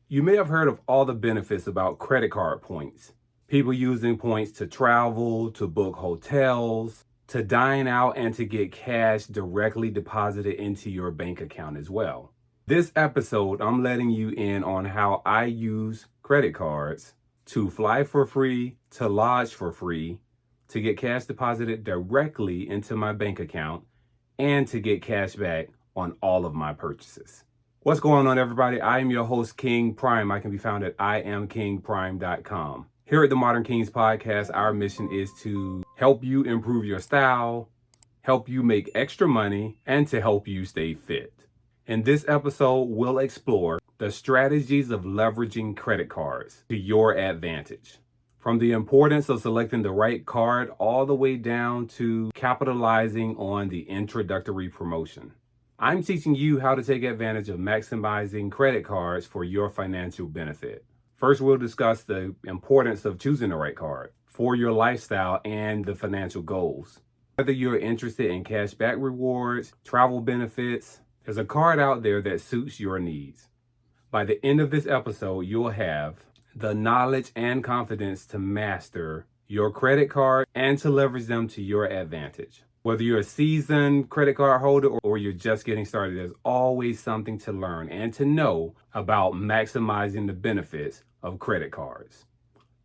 You may have heard of all the benefits about credit card points. People using points to travel, to book hotels, to dine out, and to get cash directly deposited into your bank account as well. This episode, I'm letting you in on how I use credit cards to fly for free, to lodge for free, to get cash deposited directly into my bank account, and to get cash back on all of my purchases. What's going on, everybody? I am your host, King Prime. I can be found at IamKingPrime.com. Here at the Modern Kings Podcast, our mission is to help you improve your style, help you make extra money, and to help you stay fit. In this episode, we'll explore the strategies of leveraging credit cards to your advantage. From the importance of selecting the right card all the way down to capitalizing on the introductory promotion. I'm teaching you how to take advantage of maximizing credit cards for your financial benefit. First, we'll discuss the importance of choosing the right card for your lifestyle and the financial goals. Whether you're interested in cashback rewards, travel benefits, there's a card out there that suits your needs. By the end of this episode, you'll have the knowledge and confidence to master your credit card and to leverage them to your advantage. Whether you're a seasoned credit card holder or you're just getting started, there's always something to learn and to know about maximizing the benefits of credit cards.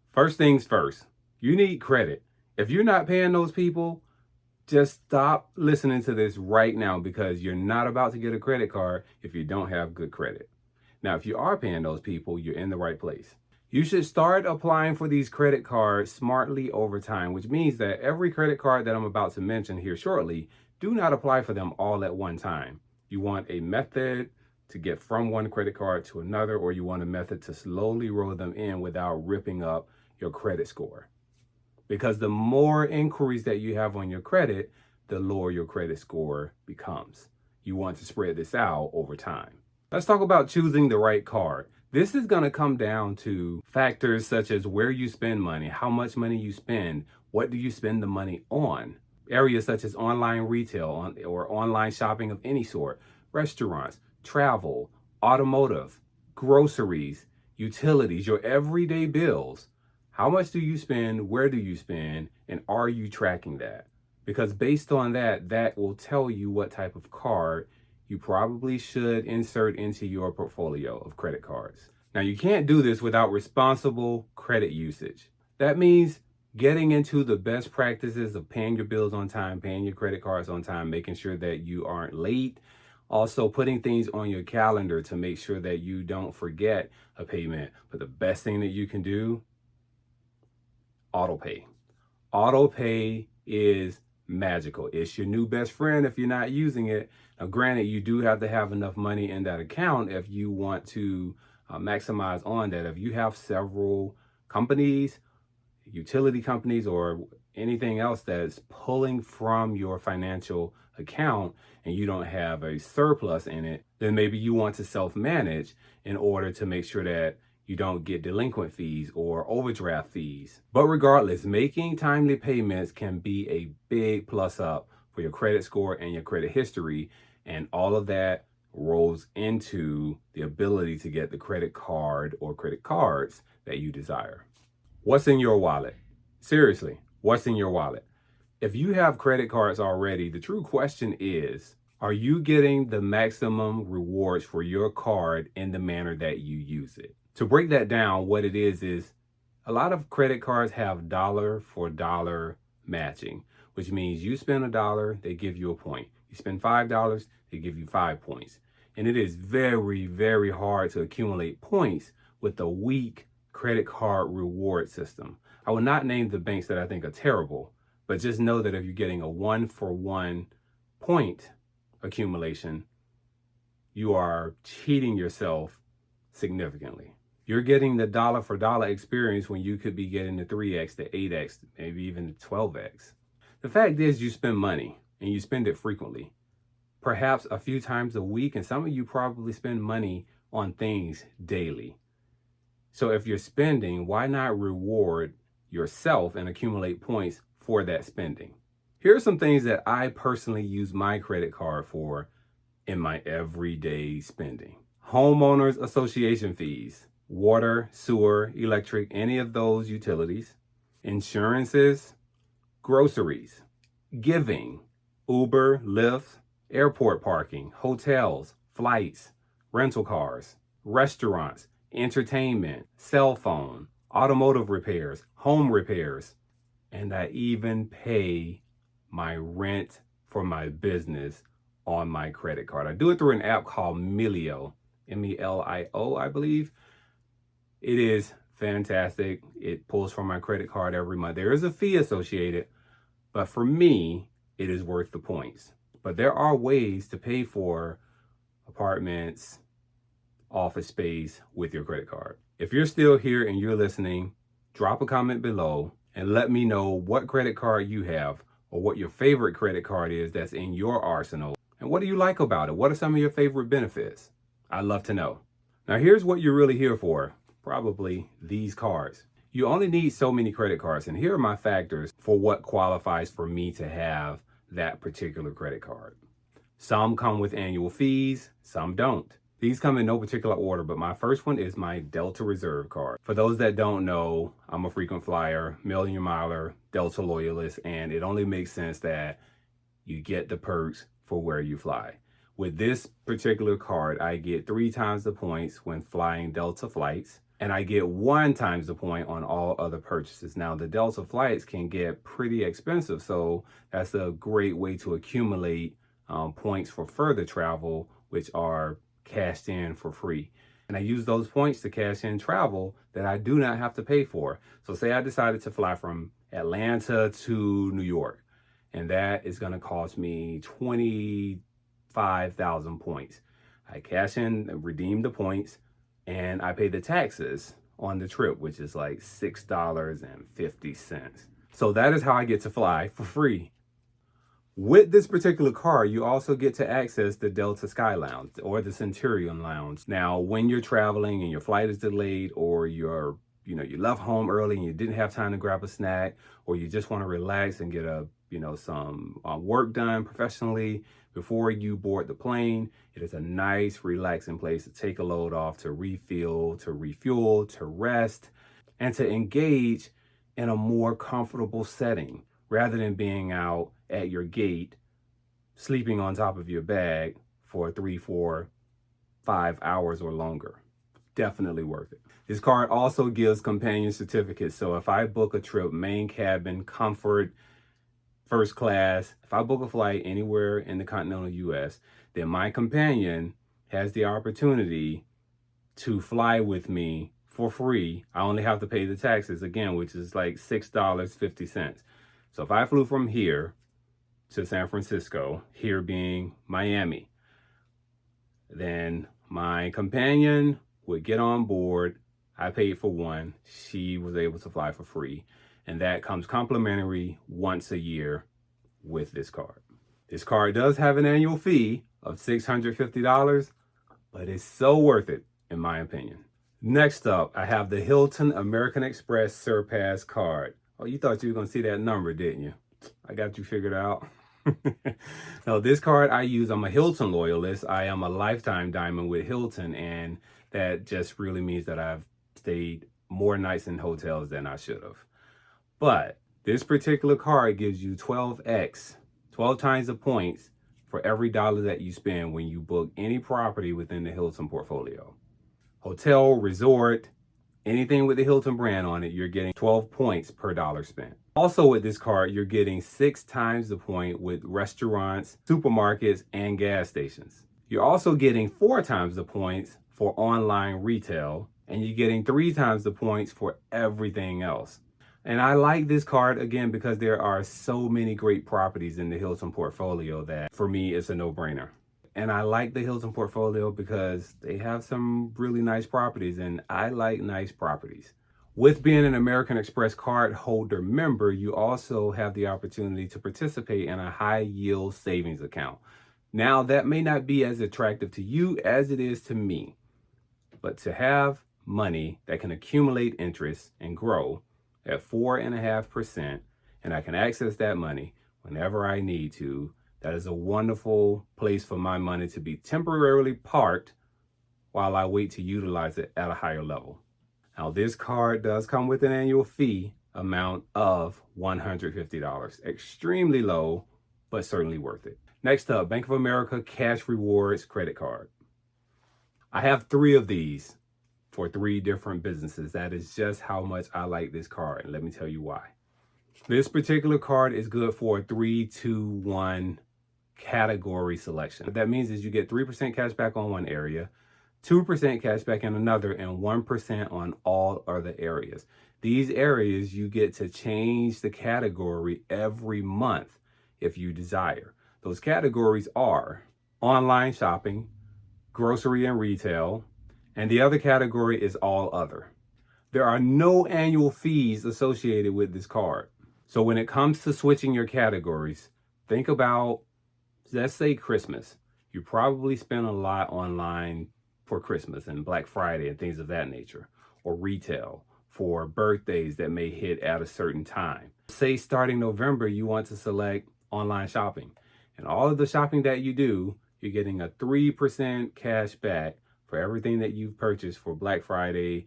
First things first, you need credit. If you're not paying those people, just stop listening to this right now because you're not about to get a credit card if you don't have good credit. Now, if you are paying those people, you're in the right place. You should start applying for these credit cards smartly over time, which means that every credit card that I'm about to mention here shortly, do not apply for them all at one time. You want a method to get from one credit card to another, or you want a method to slowly roll them in without ripping up your credit score. Because the more inquiries that you have on your credit, the lower your credit score becomes. You want to spread this out over time. Let's talk about choosing the right card. This is going to come down to factors such as where you spend money, how much money you spend, what do you spend the money on, areas such as online retail or online shopping of any sort, restaurants, travel, automotive, groceries, utilities, your everyday bills. How much do you spend, where do you spend, and are you tracking that? Because based on that, that will tell you what type of card you probably should insert into your portfolio of credit cards. Now, you can't do this without responsible credit usage. That means getting into the best practices of paying your bills on time, paying your credit cards on time, making sure that you aren't late. Also, putting things on your calendar to make sure that you don't forget a payment. But the best thing that you can do, autopay. Autopay is magical. It's your new best friend if you're not using it. Now, granted, you do have to have enough money in that account if you want to maximize on that. If you have several companies, utility companies, or anything else that's pulling from your financial account and you don't have a surplus in it, then maybe you want to self-manage in order to make sure that you don't get delinquent fees or overdraft fees. But regardless, making timely payments can be a big plus up for your credit score and your credit history. And all of that rolls into the ability to get the credit card or credit cards that you desire. What's in your wallet? Seriously, what's in your wallet? If you have credit cards already, the true question is, are you getting the maximum rewards for your card in the manner that you use it? To break that down, what it is a lot of credit cards have dollar for dollar matching, which means you spend $1, they give you a point. You spend $5, they give you 5 points. And it is very, very hard to accumulate points with a weak credit card reward system. I will not name the banks that I think are terrible, but just know that if you're getting a 1-for-1 point accumulation, you are cheating yourself significantly. You're getting the dollar for dollar experience when you could be getting the 3x, the 8x, maybe even the 12x. The fact is, you spend money and you spend it frequently, perhaps a few times a week, and some of you probably spend money on things daily. So if you're spending, why not reward yourself and accumulate points for that spending? Here are some things that I personally use my credit card for in my everyday spending. Homeowners association fees, water, sewer, electric, any of those utilities, insurances, groceries, giving, Uber, Lyft, airport parking, hotels, flights, rental cars, restaurants, entertainment, cell phone, automotive repairs, home repairs, and I even pay my rent for my business on my credit card. I do it through an app called Melio, Melio, I believe. It is fantastic. It pulls from my credit card every month. There is a fee associated, but for me, it is worth the points. But there are ways to pay for apartments, office space with your credit card. If you're still here and you're listening, drop a comment below and let me know what credit card you have or what your favorite credit card is that's in your arsenal. And what do you like about it? What are some of your favorite benefits? I'd love to know. Now here's what you're really here for. Probably these cards. You only need so many credit cards, and here are my factors for what qualifies for me to have that particular credit card. Some come with annual fees, some don't. These come in no particular order, but my first one is my Delta Reserve card. For those that don't know, I'm a frequent flyer, million miler, Delta loyalist, and it only makes sense that you get the perks for where you fly. With this particular card, I get 3 times the points when flying Delta flights, and I get 1 times the point on all other purchases. Now, the Delta flights can get pretty expensive, so that's a great way to accumulate points for further travel, which are cashed in for free. And I use those points to cash in travel that I do not have to pay for. So say I decided to fly from Atlanta to New York, and that is going to cost me 25,000 points. I cash in and redeem the points, and I pay the taxes on the trip, which is like $6.50. So that is how I get to fly for free. With this particular card, you also get to access the Delta Sky Lounge or the Centurion Lounge. Now, when you're traveling and your flight is delayed, or you left home early and you didn't have time to grab a snack, or you just want to relax and get some work done professionally before you board the plane, it is a nice, relaxing place to take a load off, to refuel, to rest, and to engage in a more comfortable setting rather than being out at your gate, sleeping on top of your bag for 3, 4, 5 hours or longer. Definitely worth it. This card also gives companion certificates. So if I book a trip, main cabin, comfort, first class, if I book a flight anywhere in the continental US, then my companion has the opportunity to fly with me for free. I only have to pay the taxes again, which is like $6.50. So if I flew from here to San Francisco, here being Miami, then my companion would get on board. I paid for one. She was able to fly for free. And that comes complimentary once a year with this card. This card does have an annual fee of $650, but it's so worth it, in my opinion. Next up, I have the Hilton American Express Surpass card. Oh, you thought you were going to see that number, didn't you? I got you figured out. Now, this card I use, I'm a Hilton loyalist. I am a lifetime diamond with Hilton, and that just really means that I've stayed more nights in hotels than I should have. But this particular card gives you 12 times the points for every dollar that you spend when you book any property within the Hilton portfolio. Hotel, resort, anything with the Hilton brand on it, you're getting 12 points per dollar spent. Also with this card, you're getting 6 times the point with restaurants, supermarkets, and gas stations. You're also getting 4 times the points for online retail, and you're getting 3 times the points for everything else. And I like this card, again, because there are so many great properties in the Hilton portfolio that, for me, it's a no-brainer. And I like the Hilton portfolio because they have some really nice properties, and I like nice properties. With being an American Express card holder member, you also have the opportunity to participate in a high-yield savings account. Now, that may not be as attractive to you as it is to me, but to have money that can accumulate interest and grow at 4.5%, and I can access that money whenever I need to, that is a wonderful place for my money to be temporarily parked while I wait to utilize it at a higher level. Now, this card does come with an annual fee amount of $150. Extremely low, but certainly worth it. Next up, Bank of America Cash Rewards Credit Card. I have 3 of these for 3 different businesses. That is just how much I like this card, and let me tell you why. This particular card is good for a 3-2-1 category selection. What that means is you get 3% cash back on one area, 2% cash back in another, and 1% on all other areas. These areas you get to change the category every month if you desire. Those categories are online shopping, grocery and retail, and the other category is all other. There are no annual fees associated with this card. So when it comes to switching your categories, think about, let's say Christmas. You probably spend a lot online for Christmas and Black Friday and things of that nature, or retail for birthdays that may hit at a certain time. Say starting November, you want to select online shopping, and all of the shopping that you do, you're getting a 3% cash back for everything that you've purchased for Black Friday,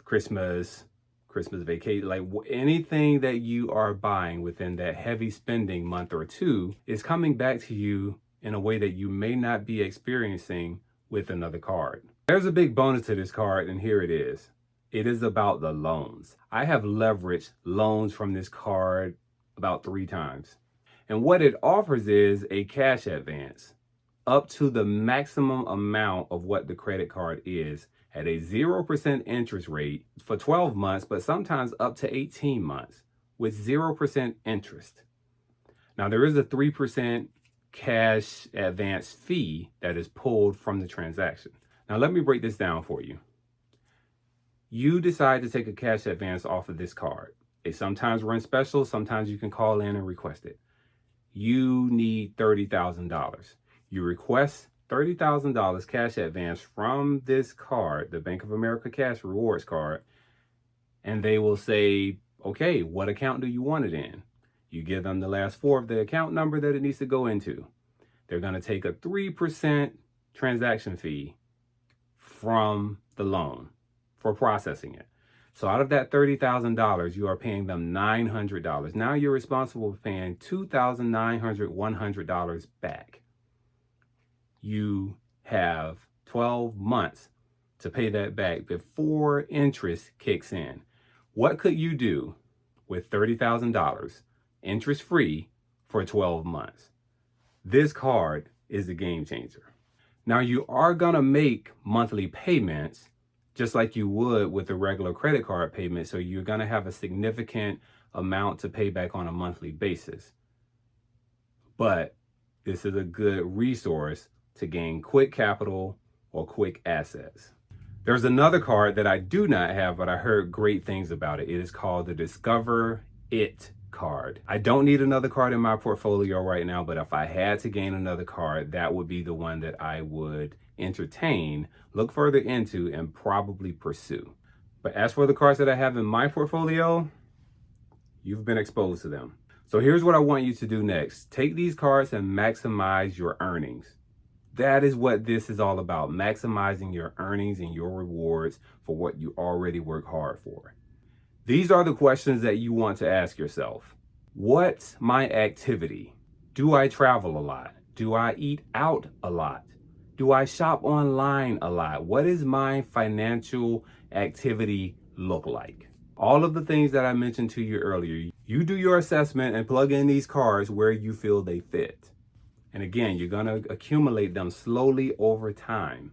Christmas vacation, like anything that you are buying within that heavy spending month or 2 is coming back to you in a way that you may not be experiencing with another card. There's a big bonus to this card, and here it is. It is about the loans. I have leveraged loans from this card about 3 times. And what it offers is a cash advance up to the maximum amount of what the credit card is at a 0% interest rate for 12 months, but sometimes up to 18 months with 0% interest. Now, there is a 3% cash advance fee that is pulled from the transaction. Now, let me break this down for you. You decide to take a cash advance off of this card. It sometimes runs special, sometimes you can call in and request it. You need $30,000. You request $30,000 cash advance from this card, the Bank of America Cash Rewards card, and they will say, okay, what account do you want it in? You give them the last 4 of the account number that it needs to go into. They're going to take a 3% transaction fee from the loan for processing it. So out of that $30,000, you are paying them $900. Now you're responsible for paying $2,900 back. You have 12 months to pay that back before interest kicks in. What could you do with $30,000 interest free for 12 months? This card is a game changer. Now, you are going to make monthly payments just like you would with a regular credit card payment. So you're going to have a significant amount to pay back on a monthly basis. But this is a good resource to gain quick capital or quick assets. There's another card that I do not have, but I heard great things about it. It is called the Discover It card. I don't need another card in my portfolio right now, but if I had to gain another card, that would be the one that I would entertain, look further into, and probably pursue. But as for the cards that I have in my portfolio, you've been exposed to them. So here's what I want you to do next. Take these cards and maximize your earnings. That is what this is all about, maximizing your earnings and your rewards for what you already work hard for. These are the questions that you want to ask yourself. What's my activity? Do I travel a lot? Do I eat out a lot? Do I shop online a lot? What does my financial activity look like? All of the things that I mentioned to you earlier, you do your assessment and plug in these cards where you feel they fit. And again, you're going to accumulate them slowly over time.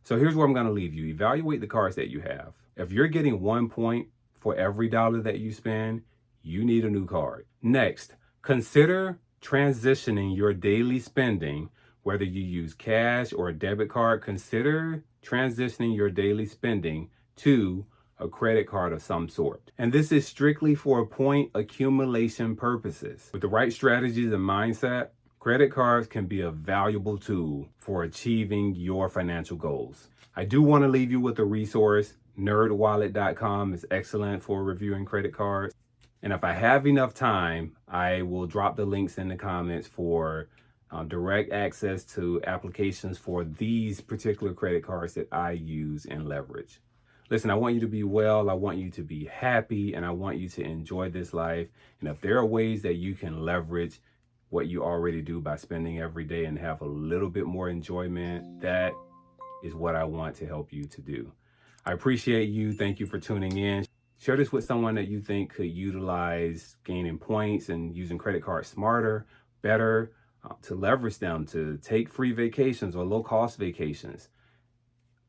So here's where I'm going to leave you. Evaluate the cards that you have. If you're getting 1 point for every dollar that you spend, you need a new card. Next, consider transitioning your daily spending, whether you use cash or a debit card. Consider transitioning your daily spending to a credit card of some sort. And this is strictly for point accumulation purposes. With the right strategies and mindset, credit cards can be a valuable tool for achieving your financial goals. I do want to leave you with a resource. Nerdwallet.com is excellent for reviewing credit cards. And if I have enough time, I will drop the links in the comments for direct access to applications for these particular credit cards that I use and leverage. Listen, I want you to be well, I want you to be happy, and I want you to enjoy this life. And if there are ways that you can leverage what you already do by spending every day and have a little bit more enjoyment, that is what I want to help you to do. I appreciate you. Thank you for tuning in. Share this with someone that you think could utilize gaining points and using credit cards smarter, better, to leverage them to take free vacations or low cost vacations.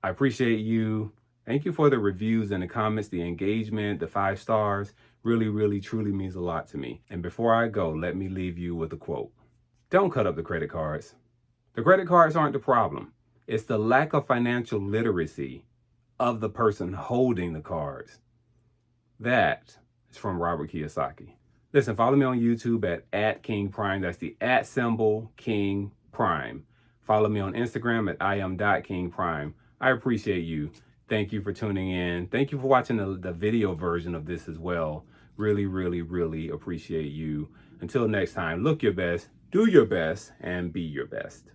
I appreciate you. Thank you for the reviews and the comments, the engagement, the 5 stars. Really, really, truly means a lot to me. And before I go, let me leave you with a quote. Don't cut up the credit cards. The credit cards aren't the problem. It's the lack of financial literacy of the person holding the cards. That is from Robert Kiyosaki. Listen, follow me on YouTube at King Prime. That's the @ symbol King Prime. Follow me on Instagram at Iam.KingPrime. I appreciate you. Thank you for tuning in. Thank you for watching the video version of this as well. Really, really, really appreciate you. Until next time, look your best, do your best, and be your best.